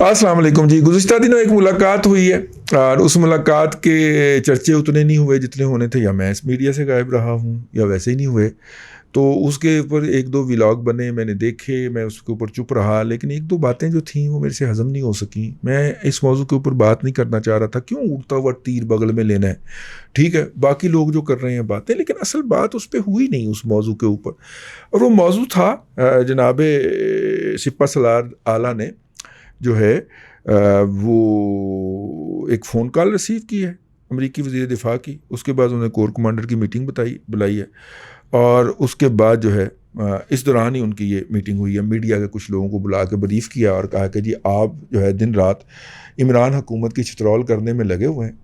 अस्सलाम वालेकुम जी। गुज़िश्ता दिनों एक मुलाकात हुई है और उस मुलाकात के चर्चे उतने नहीं हुए जितने होने थे, या मैं इस मीडिया से गायब रहा हूँ या वैसे ही नहीं हुए। तो उसके ऊपर एक दो व्लॉग बने, मैंने देखे, मैं उसके ऊपर चुप रहा, लेकिन एक दो बातें जो थीं वो मेरे से हज़म नहीं हो सकी। मैं इस मौजू के ऊपर बात नहीं करना चाह रहा था, क्यों उड़ता हुआ तीर बगल में लेना है। ठीक है, बाकी लोग जो कर रहे हैं बातें, लेकिन असल बात उस पर हुई नहीं उस मौजू के ऊपर। और वो मौजू था जनाब सिपा सलार आला ने जो है वो एक फ़ोन कॉल रिसीव की है अमरीकी वज़ीर दिफ़ा की। उसके बाद उन्होंने कोर कमांडर की मीटिंग बुलाई है, और उसके बाद जो है इस दौरान ही उनकी ये मीटिंग हुई है। मीडिया के कुछ लोगों को बुला के ब्रीफ़ किया और कहा कि जी आप जो है दिन रात इमरान हुकूमत की छितरौल करने में लगे हुए हैं।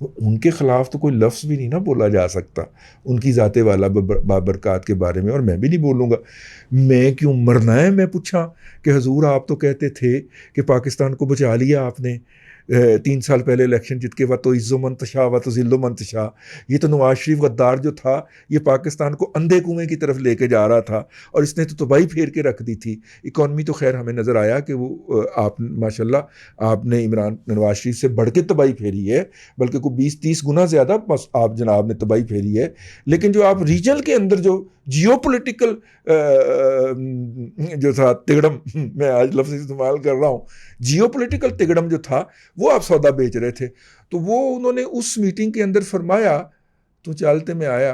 उनके ख़िलाफ़ तो कोई लफ्ज़ भी नहीं ना बोला जा सकता उनकी ज़ाते वाला बाबरकात के बारे में, और मैं भी नहीं बोलूँगा। मैं क्यों मरना है? मैं पूछा कि हजूर आप तो कहते थे कि पाकिस्तान को बचा लिया आपने 3 साल पहले इलेक्शन जीत के, व तो इज़्ज़ो मंतशा व तो ज़िल्लो मंतशा। ये तो नवाज शरीफ गद्दार जो था, ये पाकिस्तान को अंधे कुएँ की तरफ लेके जा रहा था और इसने तो तबाही फेर के रख दी थी। इकॉनमी तो खैर हमें नज़र आया कि वो आप माशाल्लाह आपने नवाज शरीफ से बढ़ के तबाही फेरी है, बल्कि को 20-30 गुना ज़्यादा बस आप जनाब ने तबाही फेरी है। लेकिन जो आप रीजन के अंदर जो जियो पोलिटिकल जो था तिगड़म, मैं आज लफ्ज़ इस्तेमाल कर रहा हूँ, जियो पोलिटिकल तिगड़म जो था वो आप सौदा बेच रहे थे। तो वो उन्होंने उस मीटिंग के अंदर फरमाया, तो चलते में आया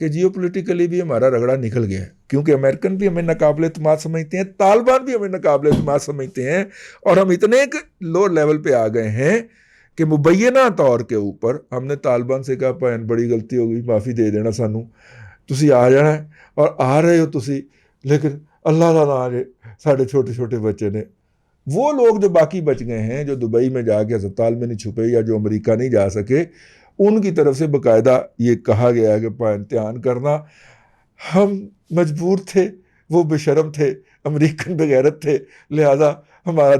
कि जियो पोलिटिकली भी हमारा रगड़ा निकल गया है, क्योंकि अमेरिकन भी हमें नाकाबिले एतमाद समझते हैं, तालिबान भी हमें नाकाबिले एतमाद समझते हैं, और हम इतने एक लो लेवल पे आ गए हैं कि मुबैना तौर के ऊपर हमने तालिबान से कहा भैन बड़ी गलती हो गई, माफ़ी दे देना सानू, तुसी आ जाना है, और आ रहे हो तुसी, लेकिन अल्लाह का नाम है साढ़े छोटे छोटे बच्चे ने। वो लोग जो बाकी बच गए हैं, जो दुबई में जाके अस्पताल में नहीं छुपे या जो अमेरिका नहीं जा सके, उनकी तरफ से बाकायदा ये कहा गया है कि ध्यान करना, हम मजबूर थे, वो बेशरम थे, अमेरिकन बेगैरत थे, लिहाजा हमारा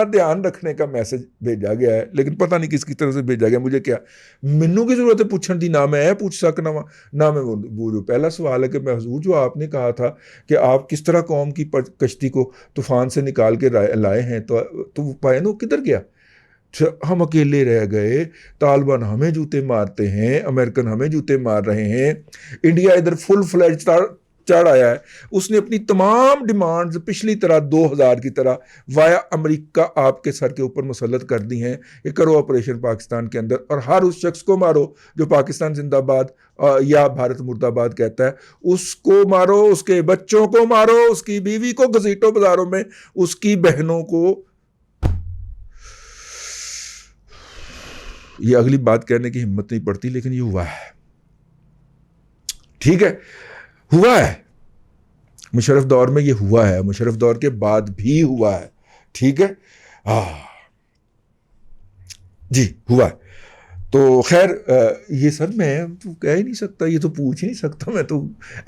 ध्यान रखने का मैसेज भेजा गया है। लेकिन पता नहीं किसकी तरफ से भेजा गया, मुझे क्या, मैनू की जरूरत है पूछने की, ना मैं पूछ सकना वा ना मैं वो जो पहला सवाल है कि महजूर जो आपने कहा था कि आप किस तरह कौम की कश्ती को तूफान से निकाल के लाए हैं, तो पाए ना किधर गया? हम अकेले रह गए, तालिबान हमें जूते मारते हैं, अमेरिकन हमें जूते मार रहे हैं, इंडिया इधर फुल फ्लैज चढ़ आया है। उसने अपनी तमाम डिमांड्स पिछली तरह 2000 की तरह वाया अमेरिका आपके सर के ऊपर मुसल्लत कर दी हैं। ये करो ऑपरेशन पाकिस्तान के अंदर, और हर उस शख्स को मारो जो पाकिस्तान जिंदाबाद या भारत मुर्दाबाद कहता है, उसको मारो, उसके बच्चों को मारो, उसकी बीवी को घसीटो बाजारों में, उसकी बहनों को। ये अगली बात कहने की हिम्मत नहीं पड़ती, लेकिन ये हुआ है। ठीक है, हुआ है। मुशर्रफ दौर में ये हुआ है, मुशर्रफ दौर के बाद भी हुआ है। ठीक है, जी हुआ है। तो खैर ये सर मैं तो कह ही नहीं सकता, ये तो पूछ ही नहीं सकता, मैं तो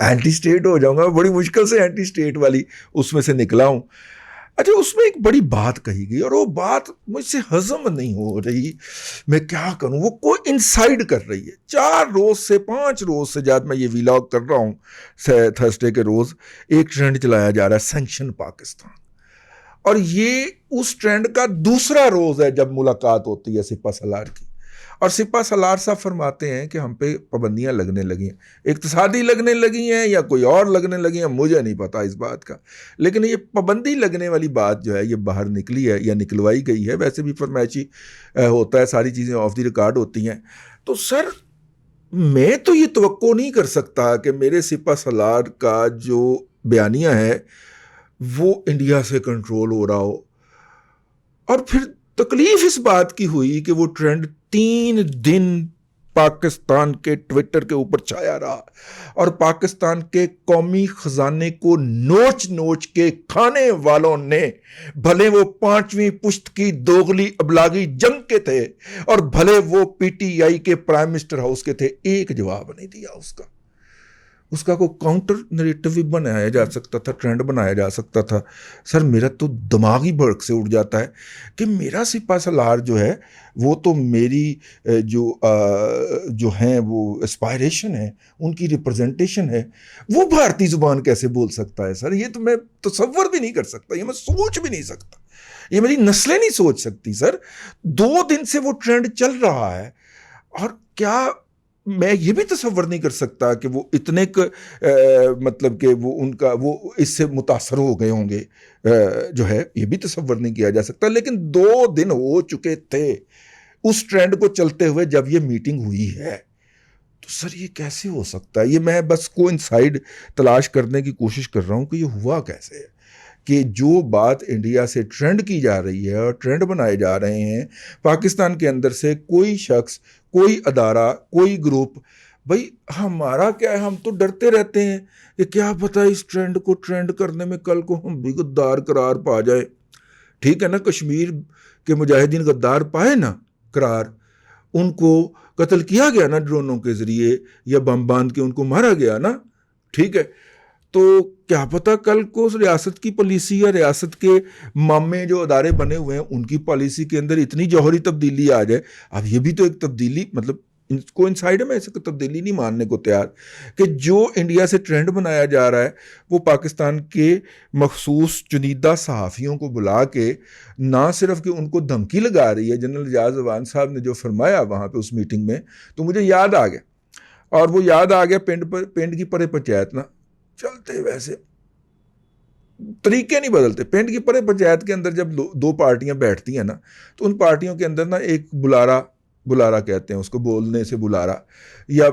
एंटी स्टेट हो जाऊंगा। बड़ी मुश्किल से एंटी स्टेट वाली उसमें से निकला हूं। अच्छा, उसमें एक बड़ी बात कही गई और वो बात मुझसे हजम नहीं हो रही, मैं क्या करूं, वो कोई इनसाइड कर रही है। 4 रोज से 5 रोज से ज्यादा मैं ये व्लॉग कर रहा हूं, थर्सडे के रोज एक ट्रेंड चलाया जा रहा है, सैंक्शन पाकिस्तान, और ये उस ट्रेंड का दूसरा रोज है जब मुलाकात होती है सिपा सलार की। और सिपा सलार साहब फरमाते हैं कि हम पे पाबंदियां लगने लगी हैं, इक्तिसादी लगने लगी हैं या कोई और लगने लगी हैं, मुझे नहीं पता इस बात का, लेकिन ये पाबंदी लगने वाली बात जो है ये बाहर निकली है या निकलवाई गई है। वैसे भी फरमाइशी होता है, सारी चीज़ें ऑफ द रिकॉर्ड होती हैं। तो सर मैं तो ये तवक्को नहीं कर सकता कि मेरे सिपा सलार का जो बयानिया है वो इंडिया से कंट्रोल हो रहा हो। और फिर तकलीफ इस बात की हुई कि वो ट्रेंड 3 दिन पाकिस्तान के ट्विटर के ऊपर छाया रहा, और पाकिस्तान के कौमी खजाने को नोच नोच के खाने वालों ने, भले वो 5वीं पुश्त की दोगली अबलागी जंग के थे और भले वो पीटीआई के प्राइम मिनिस्टर हाउस के थे, एक जवाब नहीं दिया उसका। उसका कोई काउंटर नरेटिव भी बनाया जा सकता था, ट्रेंड बनाया जा सकता था। सर मेरा तो दिमाग ही भड़क से उड़ जाता है कि मेरा सिपा सलार जो है वो तो मेरी जो हैं वो एस्पायरेशन है, उनकी रिप्रेजेंटेशन है, वो भारतीय जुबान कैसे बोल सकता है सर? ये तो मैं तसव्वुर भी नहीं कर सकता, ये मैं सोच भी नहीं सकता, ये मेरी नस्लें नहीं सोच सकती सर। 2 दिन से वो ट्रेंड चल रहा है और क्या मैं ये भी तसव्वुर नहीं कर सकता कि वो इतने मतलब कि वो उनका वो इससे मुतासर हो गए होंगे, जो है ये भी तसव्वुर नहीं किया जा सकता। लेकिन 2 दिन हो चुके थे उस ट्रेंड को चलते हुए जब ये मीटिंग हुई है, तो सर ये कैसे हो सकता है? ये मैं बस कोइंसाइड तलाश करने की कोशिश कर रहा हूं कि ये हुआ कैसे है कि जो बात इंडिया से ट्रेंड की जा रही है और ट्रेंड बनाए जा रहे हैं पाकिस्तान के अंदर से, कोई शख्स, कोई अदारा, कोई ग्रुप, भाई हमारा क्या है, हम तो डरते रहते हैं कि क्या पता इस ट्रेंड को ट्रेंड करने में कल को हम भी गद्दार करार पा जाए। ठीक है ना, कश्मीर के मुजाहिदीन गद्दार पाए ना करार, उनको कत्ल किया गया ना ड्रोनों के जरिए या बम बांध के उनको मारा गया ना, ठीक है। तो क्या पता कल को रियासत की पॉलिसी या रियासत के मामे जो अदारे बने हुए हैं उनकी पॉलिसी के अंदर इतनी जौहरी तब्दीली आ जाए। अब ये भी तो एक तब्दीली, मतलब इनको इनसाइड में ऐसे तब्दीली नहीं मानने को तैयार कि जो इंडिया से ट्रेंड बनाया जा रहा है वो पाकिस्तान के मखसूस चुनिंदा सहाफ़ियों को बुला के ना सिर्फ कि उनको धमकी लगा रही है। जनरल एजाज अवान साहब ने जो फरमाया वहाँ पे उस मीटिंग में, तो मुझे याद आ गया, और वो याद आ गया पिंड की परे पंचायत ना चलते, वैसे तरीके नहीं बदलते। पिंड की परे पंचायत के अंदर जब दो पार्टियां बैठती हैं ना, तो उन पार्टियों के अंदर ना एक बुलारा कहते हैं उसको, बोलने से बुलारा, या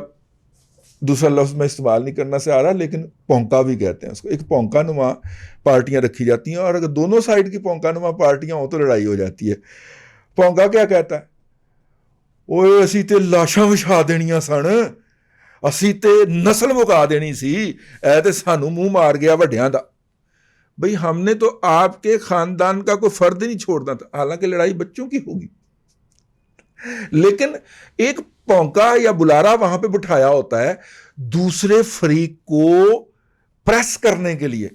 दूसरा लफ्ज़ मैं इस्तेमाल नहीं करना से आ रहा, लेकिन पौंका भी कहते हैं उसको। एक पौंका नुमा पार्टियां रखी जाती हैं, और अगर दोनों साइड की पौंका नुमा पार्टियां हो तो लड़ाई हो जाती है। पौंका क्या कहता है, ओए असी ते लाशां विछा देनियां सन, असी ते नस्ल मुका देनी सी, ऐ ते सानू मुंह मार गया वड्डियां दा। भाई हमने तो आपके खानदान का कोई फर्द नहीं छोड़ना था, हालांकि लड़ाई बच्चों की होगी, लेकिन एक पौंका या बुलारा वहां पे बिठाया होता है दूसरे फरीक को प्रेस करने के लिए।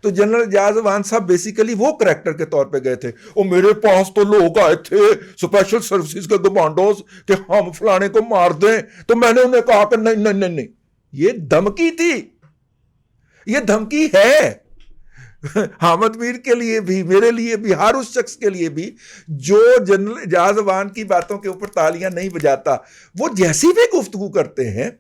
तो जनरल एजाज अवान साहब बेसिकली वो करैक्टर के तौर पे गए थे। ओ मेरे पास तो लोग आए थे स्पेशल सर्विसेज के कमांडोज कि हम फलाने को मार दें, तो मैंने उन्हें कहा कि नहीं नहीं नहीं नहीं, ये धमकी थी, ये धमकी है। हामिद मीर के लिए भी, मेरे लिए भी, हर उस शख्स के लिए भी जो जनरल एजाज अवान की बातों के ऊपर तालियां नहीं बजाता, वो जैसी भी गुफ्तगू करते हैं,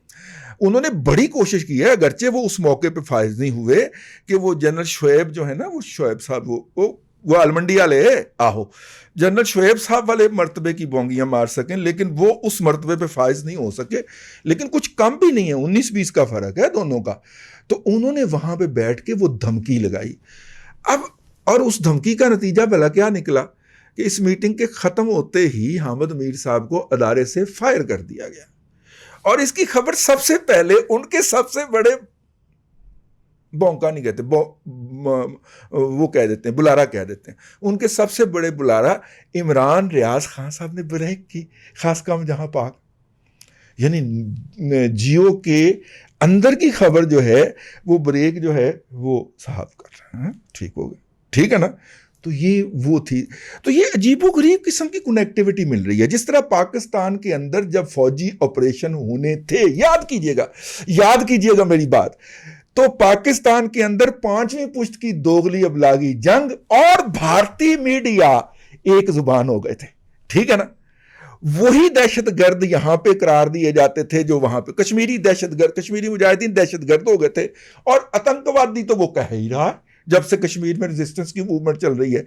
उन्होंने बड़ी कोशिश की है, अगरचे वो उस मौके पे फायज नहीं हुए कि वो जनरल शुएब जो है ना, वो शुएब साहब वो अलमंडी वाले आहो, जनरल शुएब साहब वाले मर्तबे की बोंगियां मार सकें, लेकिन वो उस मर्तबे पे फायज नहीं हो सके। लेकिन कुछ कम भी नहीं है, 19-20 का फर्क है दोनों का। तो उन्होंने वहां पे बैठ के वो धमकी लगाई। अब और उस धमकी का नतीजा भला क्या निकला कि इस मीटिंग के खत्म होते ही हामिद मीर साहब को अदारे से फायर कर दिया गया, और इसकी खबर सबसे पहले उनके सबसे बड़े, बौंका नहीं कहते, वो कह देते हैं, बुलारा कह देते हैं, उनके सबसे बड़े बुलारा इमरान रियाज खान साहब ने ब्रेक की, खास काम जहां पाक, यानी जियो के अंदर की खबर जो है वो ब्रेक जो है वो साहब कर रहे हैं। ठीक हो गया, ठीक है ना। तो ये वो थी। तो ये अजीबोगरीब किस्म की कनेक्टिविटी मिल रही है। जिस तरह पाकिस्तान के अंदर जब फौजी ऑपरेशन होने थे, याद कीजिएगा मेरी बात, तो पाकिस्तान के अंदर 5वीं पुश्त की दोगली अबलागी जंग और भारतीय मीडिया एक जुबान हो गए थे, ठीक है ना। वही दहशतगर्द यहां पे करार दिए जाते थे जो वहां पे कश्मीरी दहशतगर्द, कश्मीरी मुजाहिदीन दहशतगर्द हो गए थे, और आतंकवादी तो वो कह ही रहा है जब से कश्मीर में रेजिस्टेंस की मूवमेंट चल रही है।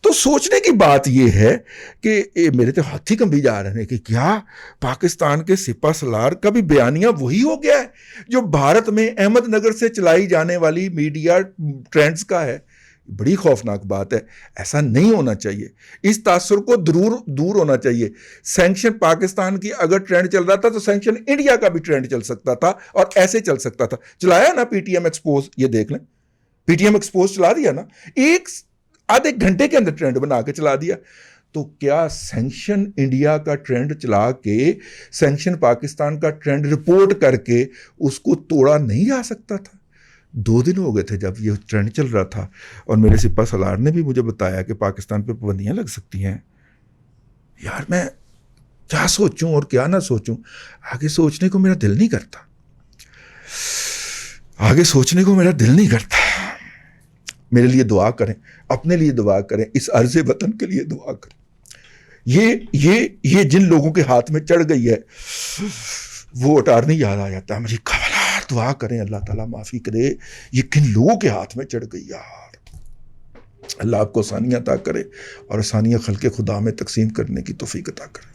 तो सोचने की बात यह है कि मेरे तो हाथ ही कंबी जा रहे हैं कि क्या पाकिस्तान के सिपा सलार का भी बयानिया वही हो गया है जो भारत में अहमदनगर से चलाई जाने वाली मीडिया ट्रेंड्स का है। बड़ी खौफनाक बात है, ऐसा नहीं होना चाहिए, इस तासुर को दूर होना चाहिए। सैंक्शन पाकिस्तान की अगर ट्रेंड चल रहा था तो सैंक्शन इंडिया का भी ट्रेंड चल सकता था, और ऐसे चल सकता था। चलाया ना पीटीएम एक्सपोज, ये देख लें, पीटीएम एक्सपोज चला दिया ना, एक आधे घंटे के अंदर ट्रेंड बना के चला दिया। तो क्या सैंक्शन इंडिया का ट्रेंड चला के, सैंक्शन पाकिस्तान का ट्रेंड रिपोर्ट करके उसको तोड़ा नहीं जा सकता था? 2 दिन हो गए थे जब ये ट्रेंड चल रहा था, और मेरे सिपा सलार ने भी मुझे बताया कि पाकिस्तान पे पाबंदियां लग सकती हैं। यार मैं क्या सोचूं और क्या ना सोचूं, आगे सोचने को मेरा दिल नहीं करता, आगे सोचने को मेरा दिल नहीं करता। मेरे लिए दुआ करें, अपने लिए दुआ करें, इस अर्ज़े वतन के लिए दुआ करें। ये जिन लोगों के हाथ में चढ़ गई है वो अटारनी याद आ जाता है मुझे। दुआ करें अल्लाह ताला माफ़ी करे, ये किन लोगों के हाथ में चढ़ गई यार। अल्लाह आपको आसानियाँ अता करे और आसानियाँ खल्क़े खुदा में तकसीम करने की तौफ़ीक अता करे।